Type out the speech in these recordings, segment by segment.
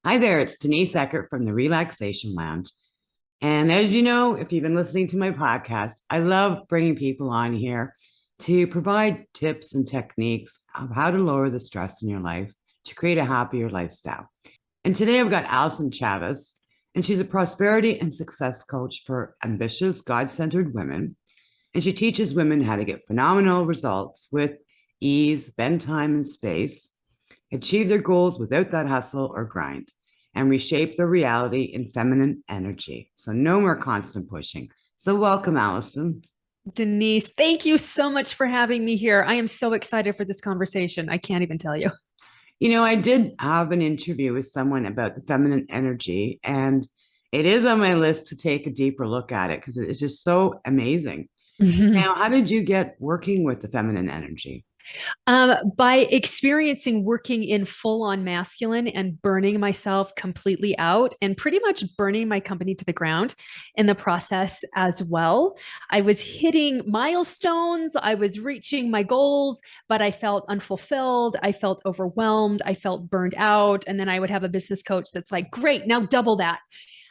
Hi there, it's Denise Eckert from the Relaxation Lounge. And as you know, if you've been listening to my podcast, I love bringing people on here to provide tips and techniques of how to lower the stress in your life to create a happier lifestyle. And today I've got Allyson Chavez, and she's a prosperity and success coach for ambitious, God-centered women. And she teaches women how to get phenomenal results with ease, bend time and space, achieve their goals without that hustle or grind, and reshape their reality in feminine energy. So no more constant pushing. So welcome, Allyson. Denise, thank you so much for having me here. I am so excited for this conversation. I can't even tell you. You know, I did have an interview with someone about the feminine energy, and it is on my list to take a deeper look at it because it's just so amazing. Now, how did you get working with the feminine energy? By experiencing working in full on masculine and burning myself completely out and pretty much burning my company to the ground in the process as well. I was hitting milestones, I was reaching my goals, but I felt unfulfilled. I felt overwhelmed. I felt burned out. And then I would have a business coach that's like, great, now double that.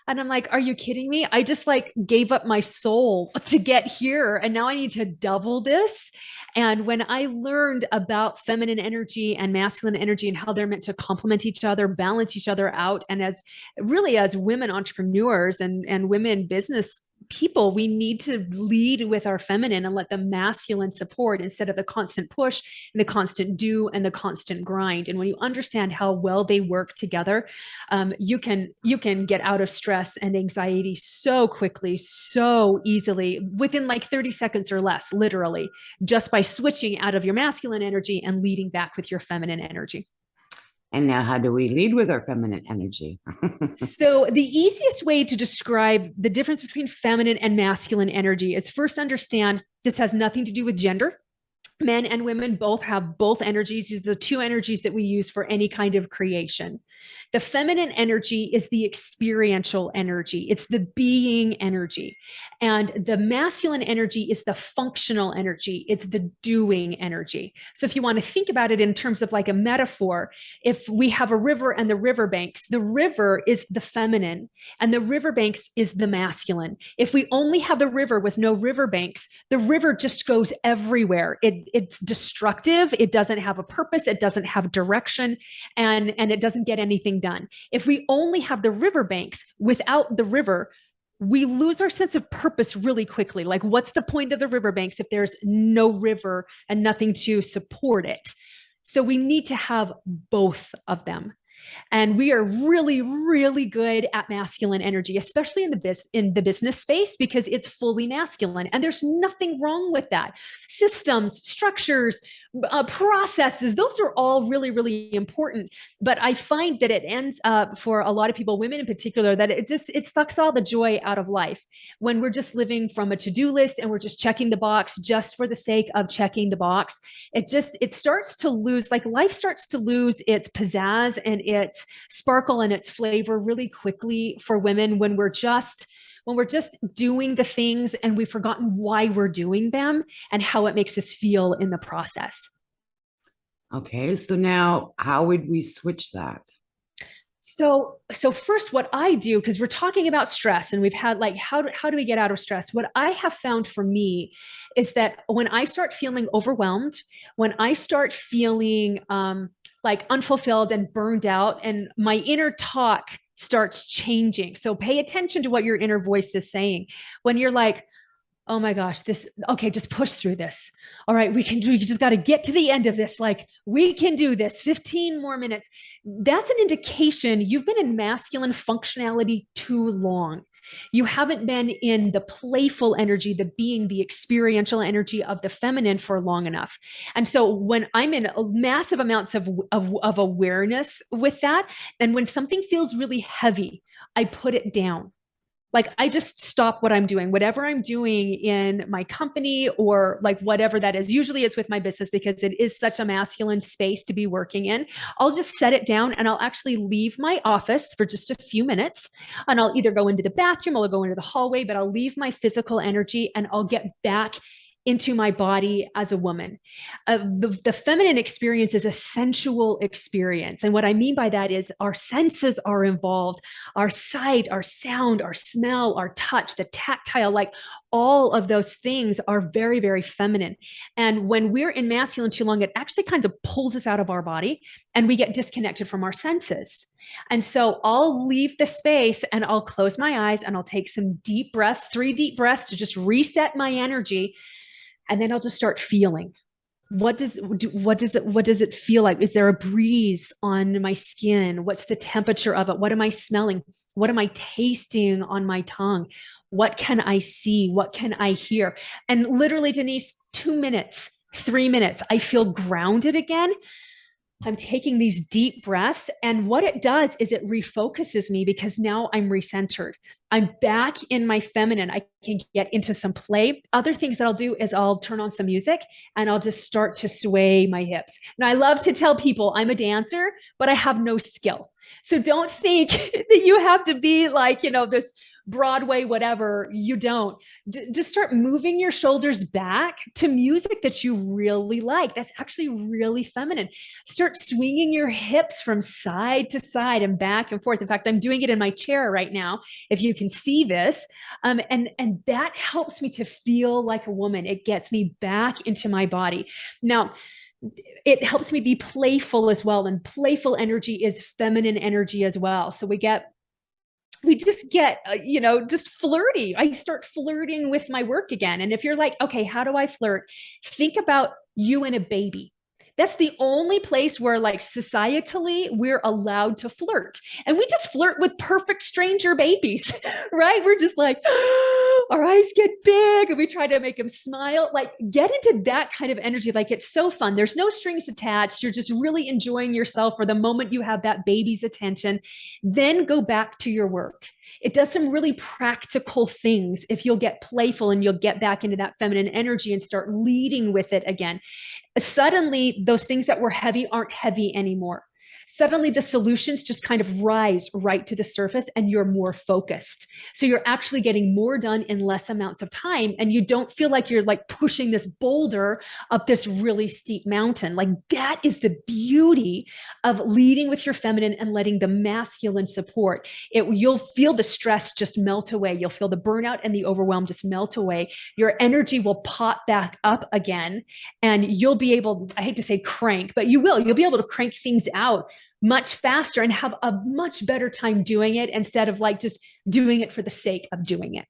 And I'm like, are you kidding me? I just like gave up my soul to get here. And now I need to double this. And when I learned about feminine energy and masculine energy and how they're meant to complement each other, balance each other out, and as really as women entrepreneurs and women business people, we need to lead with our feminine and let the masculine support instead of the constant push and the constant do and the constant grind. And when you understand how well they work together, you can get out of stress and anxiety so quickly, so easily, within like 30 seconds or less, literally, just by switching out of your masculine energy and leading back with your feminine energy. And now, how do we lead with our feminine energy? So, the easiest way to describe the difference between feminine and masculine energy is first understand this has nothing to do with gender. Men and women both have both energies. These are the two energies that we use for any kind of creation. The feminine energy is the experiential energy, it's the being energy. And the masculine energy is the functional energy, it's the doing energy. So, if you want to think about it in terms of like a metaphor, if we have a river and the riverbanks, the river is the feminine and the riverbanks is the masculine. If we only have the river with no riverbanks, the river just goes everywhere. It's destructive. It doesn't have a purpose. It doesn't have direction, and it doesn't get anything done. If we only have the riverbanks without the river, we lose our sense of purpose really quickly. Like, what's the point of the riverbanks if there's no river and nothing to support it? So we need to have both of them. And we are really, really good at masculine energy, especially in the business space, because it's fully masculine. And there's nothing wrong with that. Systems, structures, processes, those are all really, really important. But I find that it ends up for a lot of people, women in particular, that it sucks all the joy out of life when we're just living from a to-do list and we're just checking the box just for the sake of checking the box. It starts to lose, like life starts to lose its pizzazz and its sparkle and its flavor really quickly for women when we're just doing the things and we've forgotten why we're doing them and how it makes us feel in the process. Okay, so now how would we switch that? So first, what I do, because we're talking about stress and we've had like, how do we get out of stress? What I have found for me is that when I start feeling overwhelmed, when I start feeling like unfulfilled and burned out, and my inner talk starts changing. So pay attention to what your inner voice is saying. When you're like, oh my gosh, okay, just push through this. All right, we can do, you just got to get to the end of this. Like, we can do this, 15 more minutes. That's an indication you've been in masculine functionality too long. You haven't been in the playful energy, the being, the experiential energy of the feminine for long enough. And so when I'm in massive amounts of awareness with that, and when something feels really heavy, I put it down. Like, I just stop what I'm doing, whatever I'm doing in my company or like whatever that is. Usually it's with my business because it is such a masculine space to be working in. I'll just set it down and I'll actually leave my office for just a few minutes, and I'll either go into the bathroom or I'll go into the hallway, but I'll leave my physical energy and I'll get back into my body as a woman. The feminine experience is a sensual experience. And what I mean by that is our senses are involved, our sight, our sound, our smell, our touch, the tactile, like all of those things are very, very feminine. And when we're in masculine too long, it actually kind of pulls us out of our body and we get disconnected from our senses. And so I'll leave the space and I'll close my eyes and I'll take some deep breaths, 3 deep breaths to just reset my energy. And then I'll just start feeling. What does it feel like? Is there a breeze on my skin? What's the temperature of it? What am I smelling? What am I tasting on my tongue? What can I see? What can I hear? And literally, Denise, 2 minutes, 3 minutes, I feel grounded again. I'm taking these deep breaths. And what it does is it refocuses me because now I'm recentered. I'm back in my feminine. I can get into some play. Other things that I'll do is I'll turn on some music and I'll just start to sway my hips. Now, I love to tell people I'm a dancer, but I have no skill. So don't think that you have to be like, this Broadway, whatever. You don't. Just start moving your shoulders back to music that you really like. That's actually really feminine. Start swinging your hips from side to side and back and forth. In fact, I'm doing it in my chair right now, if you can see this. And that helps me to feel like a woman. It gets me back into my body. Now, it helps me be playful as well. And playful energy is feminine energy as well. So we just get, just flirty. I start flirting with my work again. And if you're like, okay, how do I flirt? Think about you and a baby. That's the only place where, like, societally, we're allowed to flirt. And we just flirt with perfect stranger babies, right? We're just like, our eyes get big and we try to make them smile. Like, get into that kind of energy. Like, it's so fun. There's no strings attached. You're just really enjoying yourself for the moment you have that baby's attention. Then go back to your work. It does some really practical things if you'll get playful and you'll get back into that feminine energy and start leading with it again. Suddenly, those things that were heavy aren't heavy anymore. Suddenly the solutions just kind of rise right to the surface and you're more focused. So you're actually getting more done in less amounts of time. And you don't feel like you're like pushing this boulder up this really steep mountain. Like, that is the beauty of leading with your feminine and letting the masculine support. You'll feel the stress just melt away. You'll feel the burnout and the overwhelm just melt away. Your energy will pop back up again. And you'll be able, I hate to say crank, but you'll be able to crank things out much faster and have a much better time doing it instead of like just doing it for the sake of doing it.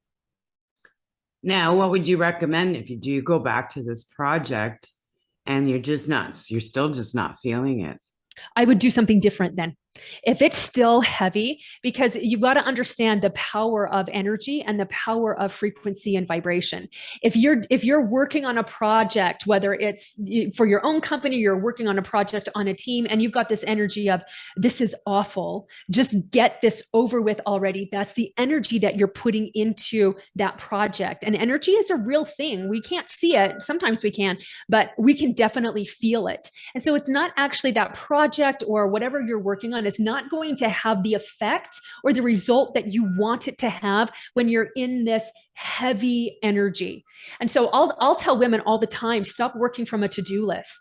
Now, what would you recommend if you do go back to this project and you're still just not feeling it? I would do something different then. If it's still heavy, because you've got to understand the power of energy and the power of frequency and vibration. If you're working on a project, whether it's for your own company, you're working on a project on a team, and you've got this energy of this is awful, just get this over with already. That's the energy that you're putting into that project. And energy is a real thing. We can't see it. Sometimes we can, but we can definitely feel it. And so it's not actually that project or whatever you're working on is not going to have the effect or the result that you want it to have when you're in this heavy energy. And so I'll tell women all the time, stop working from a to-do list,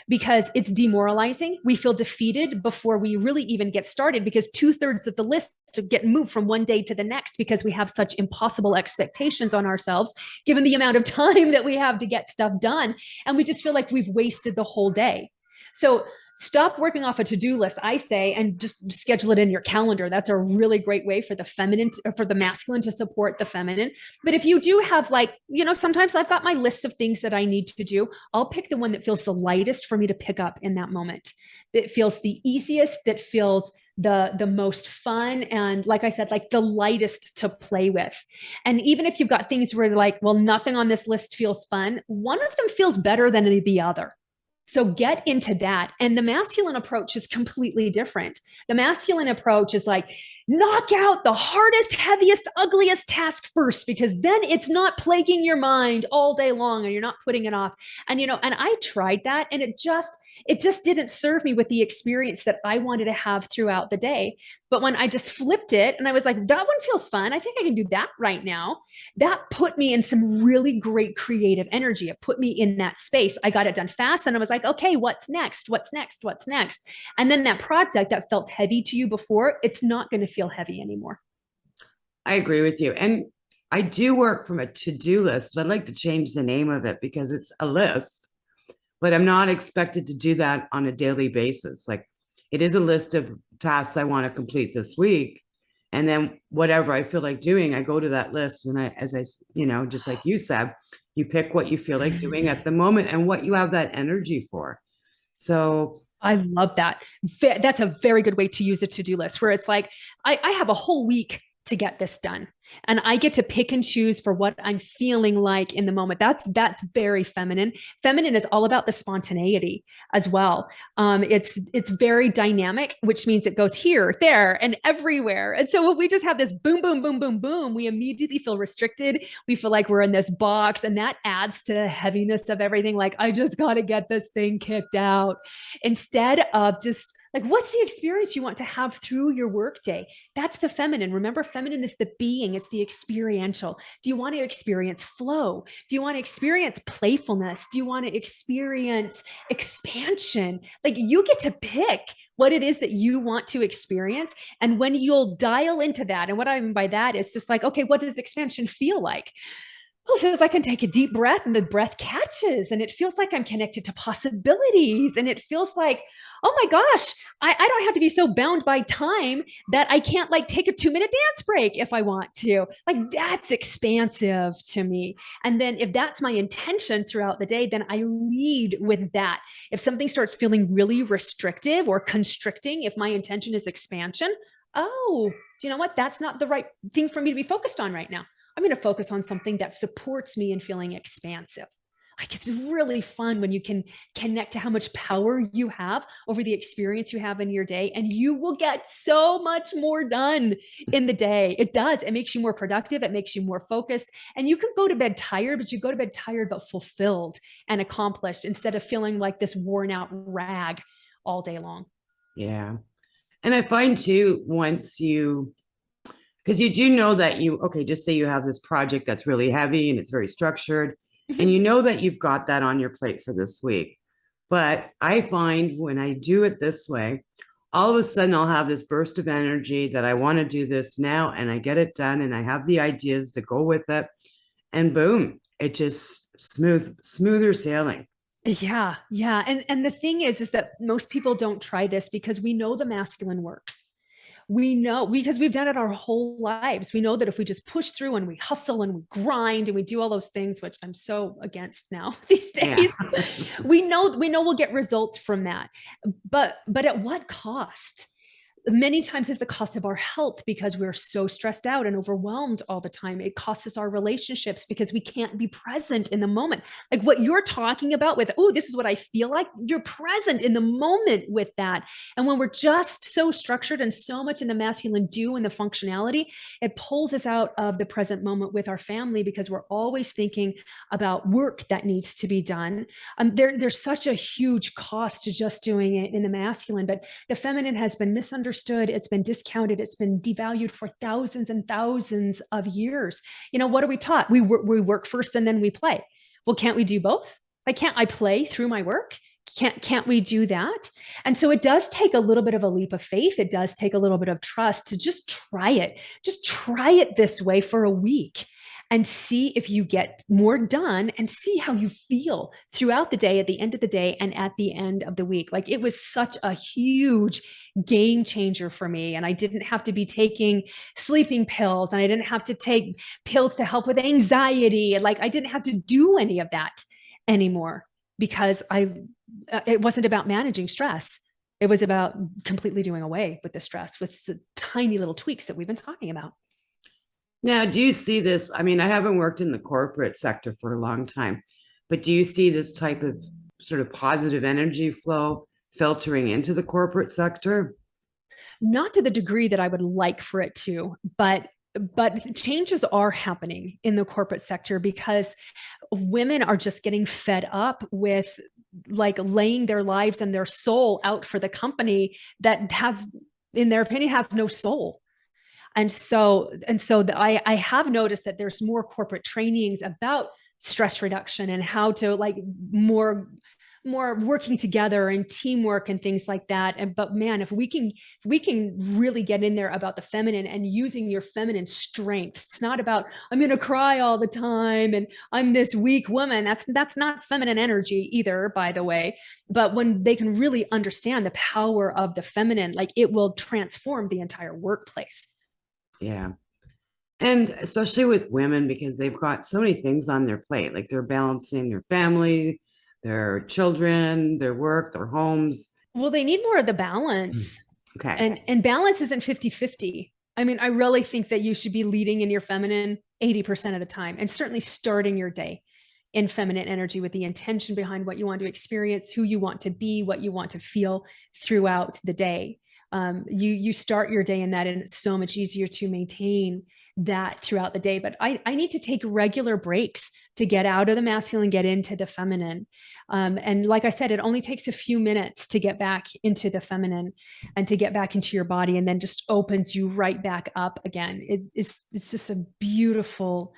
because it's demoralizing. We feel defeated before we really even get started, because 2/3 of the list to get moved from one day to the next because we have such impossible expectations on ourselves, given the amount of time that we have to get stuff done. And we just feel like we've wasted the whole day. So stop working off a to-do list, I say, and just schedule it in your calendar. That's a really great way for the feminine, for the masculine to support the feminine. But if you do have sometimes I've got my list of things that I need to do. I'll pick the one that feels the lightest for me to pick up in that moment. That feels the easiest, that feels the most fun. And like I said, like the lightest to play with. And even if you've got things where like, well, nothing on this list feels fun, one of them feels better than the other. So get into that. And the masculine approach is completely different. The masculine approach is like, knock out the hardest, heaviest, ugliest task first, because then it's not plaguing your mind all day long and you're not putting it off. And, and I tried that, and it just didn't serve me with the experience that I wanted to have throughout the day. But when I just flipped it and I was like, that one feels fun, I think I can do that right now, that put me in some really great creative energy. It put me in that space. I got it done fast, and I was like, okay, what's next? What's next? What's next? And then that project that felt heavy to you before, it's not going to feel heavy anymore. I agree with you. And I do work from a to-do list, but I'd like to change the name of it because it's a list, but I'm not expected to do that on a daily basis. Like, it is a list of tasks I want to complete this week. And then whatever I feel like doing, I go to that list. And just like you said, you pick what you feel like doing at the moment and what you have that energy for. So I love that. That's a very good way to use a to-do list, where it's like, I have a whole week to get this done, and I get to pick and choose for what I'm feeling like in the moment. That's very feminine. Feminine is all about the spontaneity as well. It's very dynamic, which means it goes here, there, and everywhere. And so if we just have this boom, boom, boom, boom, boom, we immediately feel restricted. We feel like we're in this box, and that adds to the heaviness of everything. Like, I just got to get this thing kicked out, instead of just like, what's the experience you want to have through your workday? That's the feminine. Remember, feminine is the being, it's the experiential. Do you want to experience flow? Do you want to experience playfulness? Do you want to experience expansion? Like, you get to pick what it is that you want to experience. And when you'll dial into that, and what I mean by that is just like, okay, what does expansion feel like? Oh, it feels like I can take a deep breath and the breath catches, and it feels like I'm connected to possibilities. And it feels like, oh my gosh, I don't have to be so bound by time that I can't like take a 2-minute dance break if I want to. Like, that's expansive to me. And then if that's my intention throughout the day, then I lead with that. If something starts feeling really restrictive or constricting, if my intention is expansion, oh, do you know what? That's not the right thing for me to be focused on right now. I'm going to focus on something that supports me in feeling expansive. Like, it's really fun when you can connect to how much power you have over the experience you have in your day, and you will get so much more done in the day. It does. It makes you more productive. It makes you more focused, and you can go to bed tired, but you go to bed tired, but fulfilled and accomplished, instead of feeling like this worn out rag all day long. yeah. And I find too, because you do know that okay, just say you have this project that's really heavy and it's very structured, and you know that you've got that on your plate for this week. But I find when I do it this way, all of a sudden I'll have this burst of energy that I want to do this now, and I get it done, and I have the ideas to go with it, and boom, it just smoother sailing. Yeah, yeah. And the thing is that most people don't try this because we know the masculine works. We know, because we've done it our whole lives. We know that if we just push through and we hustle and we grind and we do all those things, which I'm so against now these days, Yeah. we know we'll get results from that. But at what cost? Many times is the cost of our health, because we're so stressed out and overwhelmed all the time. It costs us our relationships because we can't be present in the moment. Like what you're talking about with, oh, this is what I feel like. You're present in the moment with that. And when we're just so structured and so much in the masculine do and the functionality, it pulls us out of the present moment with our family, because we're always thinking about work that needs to be done. There's such a huge cost to just doing it in the masculine, but the feminine has been misunderstood. It's been discounted. It's been devalued for thousands and thousands of years. What are we taught? We work first and then we play. Well, can't we do both? Like, can't I play through my work? Can't we do that? And so it does take a little bit of a leap of faith. It does take a little bit of trust to just try it. Just try it this way for a week and see if you get more done, and see how you feel throughout the day, at the end of the day, and at the end of the week. Like, it was such a huge game changer for me. And I didn't have to be taking sleeping pills, and I didn't have to take pills to help with anxiety. And like, I didn't have to do any of that anymore, because it wasn't about managing stress. It was about completely doing away with the stress with tiny little tweaks that we've been talking about. Now, do you see this? I mean, I haven't worked in the corporate sector for a long time, but do you see this type of sort of positive energy flow filtering into the corporate sector? Not to the degree that I would like for it to, but changes are happening in the corporate sector because women are just getting fed up with like laying their lives and their soul out for the company that has, in their opinion, has no soul. I have noticed that there's more corporate trainings about stress reduction and how to like more working together and teamwork and things like that. And but man, if we can really get in there about the feminine and using your feminine strengths. It's not about I'm going to cry all the time and I'm this weak woman. That's not feminine energy either, by the way. But when they can really understand the power of the feminine, like it will transform the entire workplace. Yeah. And especially with women, because they've got so many things on their plate, like they're balancing their family, their children, their work, their homes. Well, they need more of the balance. Okay. And balance isn't 50-50. I mean, I really think that you should be leading in your feminine 80% of the time, and certainly starting your day in feminine energy with the intention behind what you want to experience, who you want to be, what you want to feel throughout the day. You start your day in that, and it's so much easier to maintain that throughout the day. But I need to take regular breaks to get out of the masculine, get into the feminine. And like I said, it only takes a few minutes to get back into the feminine and to get back into your body, and then just opens you right back up again. It's just a beautiful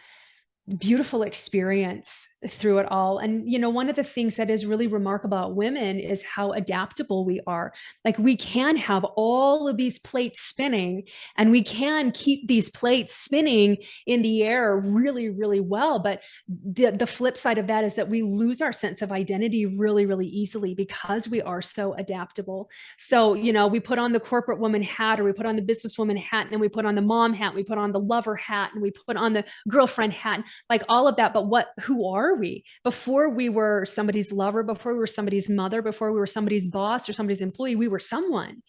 experience through it all. And one of the things that is really remarkable about women is how adaptable we are. Like we can have all of these plates spinning, and we can keep these plates spinning in the air really, really well. But the flip side of that is that we lose our sense of identity really, really easily because we are so adaptable. So we put on the corporate woman hat, or we put on the businesswoman hat, and then we put on the mom hat, we put on the lover hat, and we put on the girlfriend hat, like all of that. But who are we? Before we were somebody's lover, before we were somebody's mother, before we were somebody's boss or somebody's employee, we were someone.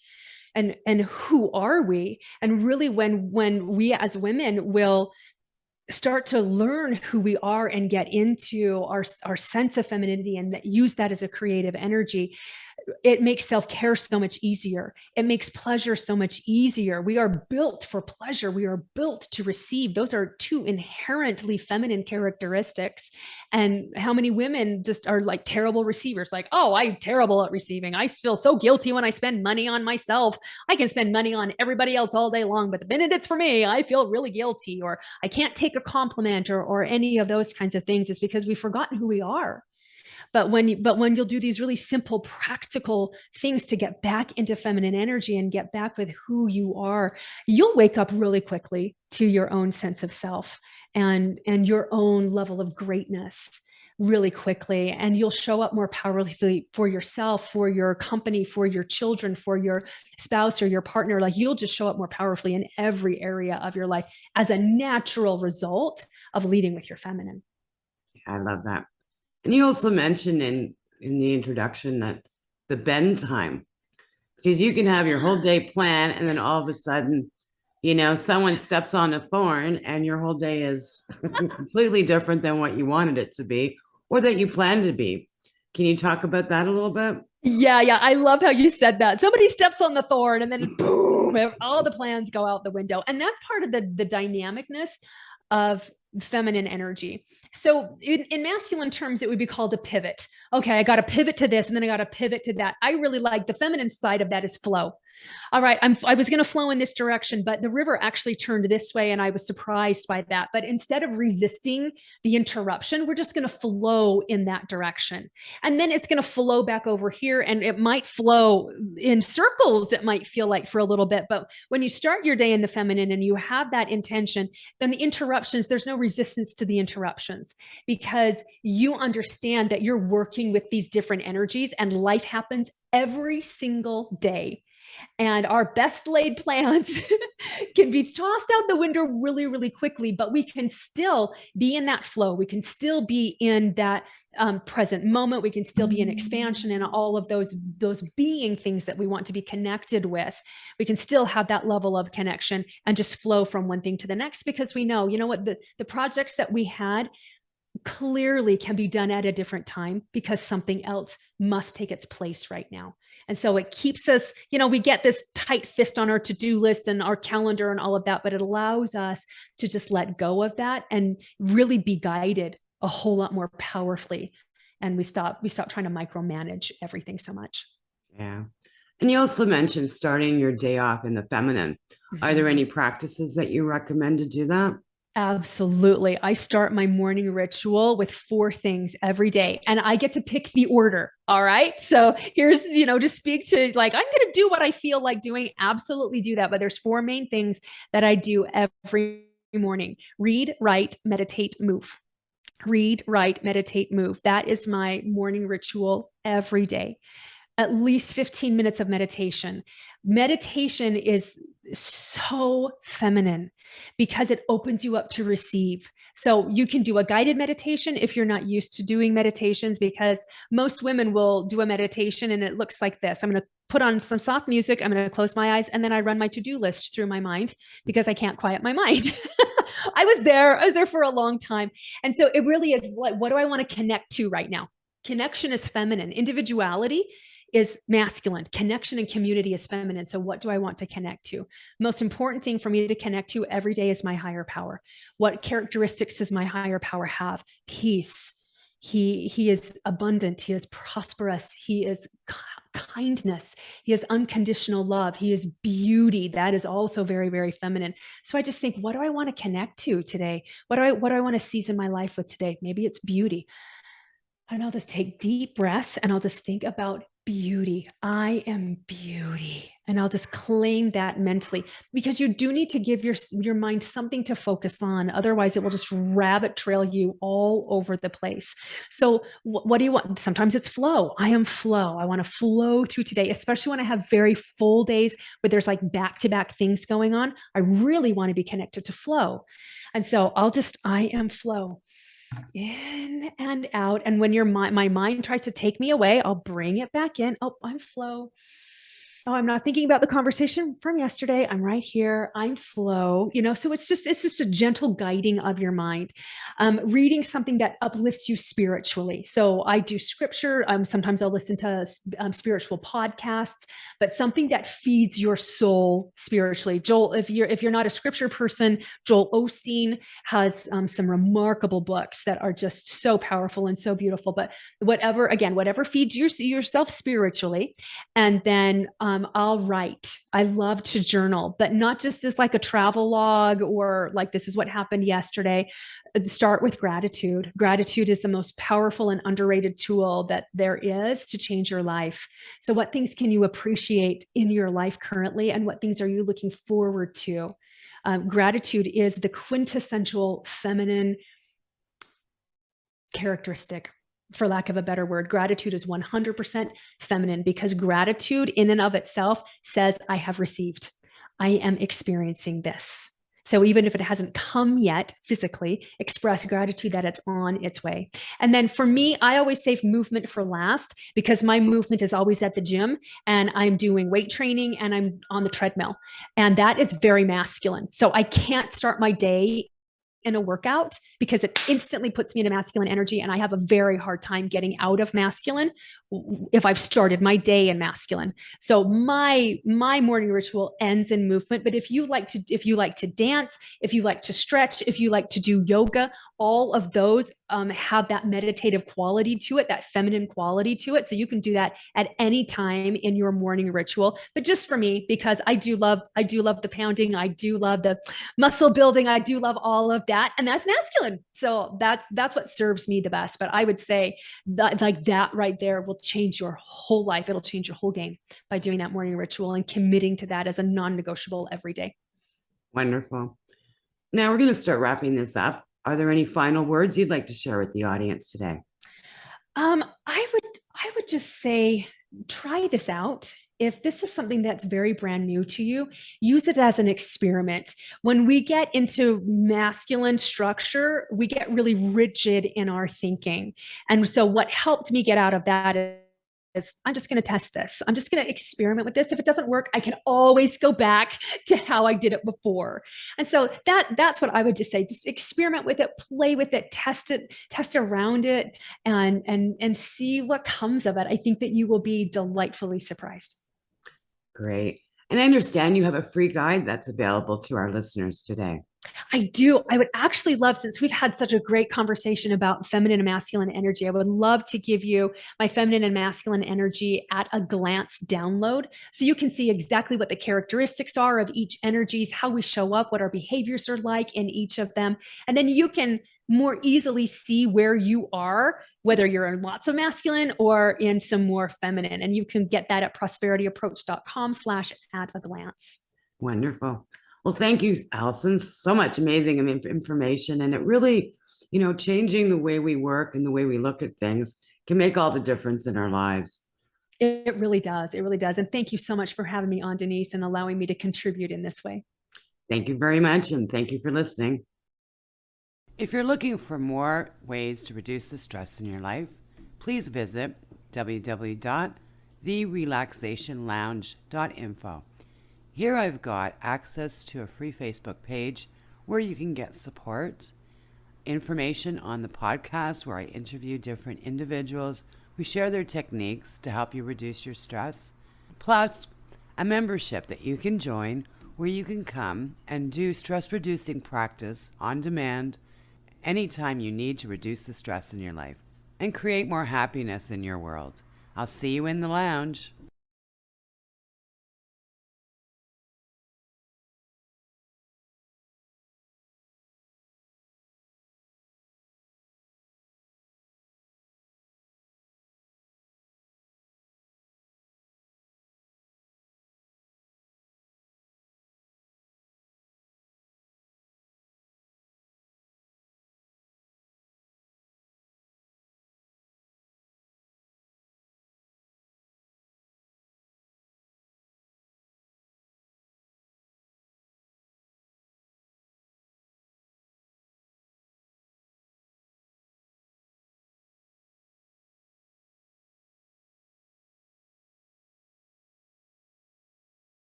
And who are we? And really, when we as women will start to learn who we are and get into our sense of femininity and use that as a creative energy, it makes self-care so much easier. It makes pleasure so much easier. We are built for pleasure. We are built to receive. Those are two inherently feminine characteristics. And how many women just are like terrible receivers? Like, oh, I'm terrible at receiving. I feel so guilty when I spend money on myself. I can spend money on everybody else all day long, but the minute it's for me, I feel really guilty, or I can't take a compliment, or any of those kinds of things. Is because we've forgotten who we are. But when you'll do these really simple, practical things to get back into feminine energy and get back with who you are, you'll wake up really quickly to your own sense of self and your own level of greatness really quickly. And you'll show up more powerfully for yourself, for your company, for your children, for your spouse or your partner. Like you'll just show up more powerfully in every area of your life as a natural result of leading with your feminine. I love that. And you also mentioned in the introduction that the bend time, because you can have your whole day plan, and then all of a sudden, someone steps on a thorn and your whole day is completely different than what you wanted it to be or that you planned to be. Can you talk about that a little bit? Yeah. I love how you said that. Somebody steps on the thorn and then boom, all the plans go out the window. And that's part of the dynamicness of feminine energy. So in masculine terms, it would be called a pivot. Okay, I got to pivot to this, and then I got to pivot to that. I really like the feminine side of that is flow. All right, I was going to flow in this direction, but the river actually turned this way, and I was surprised by that. But instead of resisting the interruption, we're just going to flow in that direction. And then it's going to flow back over here, and it might flow in circles, it might feel like, for a little bit. But when you start your day in the feminine and you have that intention, then the interruptions, there's no resistance to the interruptions, because you understand that you're working with these different energies, and life happens every single day. And our best laid plans can be tossed out the window really, really quickly, but we can still be in that flow. We can still be in that present moment. We can still be in expansion and all of those being things that we want to be connected with. We can still have that level of connection and just flow from one thing to the next, because we know, what the projects that we had, clearly can be done at a different time because something else must take its place right now. And so it keeps us, we get this tight fist on our to-do list and our calendar and all of that, but it allows us to just let go of that and really be guided a whole lot more powerfully. And we stop trying to micromanage everything so much. Yeah. And you also mentioned starting your day off in the feminine. Are there any practices that you recommend to do that? Absolutely. I start my morning ritual with 4 things every day, and I get to pick the order. All right. So here's, to speak to like, I'm going to do what I feel like doing. Absolutely do that. But there's 4 main things that I do every morning: read, write, meditate, move. Read, write, meditate, move. That is my morning ritual every day. At least 15 minutes of meditation. Meditation is so feminine because it opens you up to receive. So you can do a guided meditation if you're not used to doing meditations, because most women will do a meditation and it looks like this. I'm going to put on some soft music. I'm going to close my eyes and then I run my to-do list through my mind because I can't quiet my mind. I was there for a long time. And so it really is, what do I want to connect to right now? Connection is feminine. Individuality is masculine. Connection and community is feminine. So what do I want to connect to? Most important thing for me to connect to every day is my higher power. What characteristics does my higher power have? Peace. He is abundant. He is prosperous. He is kindness. He has unconditional love. He is beauty. That is also very, very feminine. So I just think, what do I want to connect to today? What do I want to season my life with today? Maybe it's beauty. And I'll just take deep breaths and I'll just think about beauty. I am beauty. And I'll just claim that mentally, because you do need to give your mind something to focus on. Otherwise, it will just rabbit trail you all over the place. So what do you want? Sometimes it's flow. I am flow. I want to flow through today, especially when I have very full days where there's like back-to-back things going on. I really want to be connected to flow. And so I am flow. In and out. And when my mind tries to take me away, I'll bring it back in. Oh, I'm flow. Oh, I'm not thinking about the conversation from yesterday. I'm right here. I'm flow. So it's just a gentle guiding of your mind. Reading something that uplifts you spiritually. So I do scripture. Sometimes I'll listen to spiritual podcasts, but something that feeds your soul spiritually. Joel, if you're not a scripture person, Joel Osteen has some remarkable books that are just so powerful and so beautiful. But whatever feeds yourself spiritually, and then I'll write. I love to journal, but not just as like a travel log or like, this is what happened yesterday. Start with gratitude. Gratitude is the most powerful and underrated tool that there is to change your life. So what things can you appreciate in your life currently, and what things are you looking forward to? Gratitude is the quintessential feminine characteristic. For lack of a better word, gratitude is 100% feminine, because gratitude in and of itself says, I have received, I am experiencing this. So even if it hasn't come yet physically, express gratitude that it's on its way. And then for me, I always save movement for last, because my movement is always at the gym and I'm doing weight training and I'm on the treadmill. And that is very masculine. So I can't start my day in a workout because it instantly puts me into masculine energy. And I have a very hard time getting out of masculine if I've started my day in masculine. So my morning ritual ends in movement. But if you like to dance, if you like to stretch, if you like to do yoga, all of those have that meditative quality to it, that feminine quality to it. So you can do that at any time in your morning ritual. But just for me, because I do love the pounding, I do love the muscle building, I do love all of that, and that's masculine. So that's what serves me the best. But I would say that like that right there will change your whole life. It'll change your whole game by doing that morning ritual and committing to that as a non-negotiable every day. Wonderful. Now we're going to start wrapping this up. Are there any final words you'd like to share with the audience today? I would just say, try this out. If this is something that's very brand new to you, use it as an experiment. When we get into masculine structure, we get really rigid in our thinking. And so what helped me get out of that I'm just going to test this. I'm just going to experiment with this. If it doesn't work, I can always go back to how I did it before. And so that's what I would just say. Just experiment with it, play with it, test around it, and see what comes of it. I think that you will be delightfully surprised. Great. And I understand you have a free guide that's available to our listeners today. I do. I would actually love, since we've had such a great conversation about feminine and masculine energy, I would love to give you my feminine and masculine energy at a glance download. So you can see exactly what the characteristics are of each energies, how we show up, what our behaviors are like in each of them. And then you can more easily see where you are, whether you're in lots of masculine or in some more feminine. And you can get that at prosperityapproach.com/at-a-glance. Wonderful. Well, thank you, Allyson. So much amazing information. And it really, changing the way we work and the way we look at things can make all the difference in our lives. It really does. It really does. And thank you so much for having me on, Denise, and allowing me to contribute in this way. Thank you very much. And thank you for listening. If you're looking for more ways to reduce the stress in your life, please visit www.therelaxationlounge.info. Here I've got access to a free Facebook page where you can get support, information on the podcast where I interview different individuals who share their techniques to help you reduce your stress, plus a membership that you can join where you can come and do stress-reducing practice on demand anytime you need to reduce the stress in your life and create more happiness in your world. I'll see you in the lounge.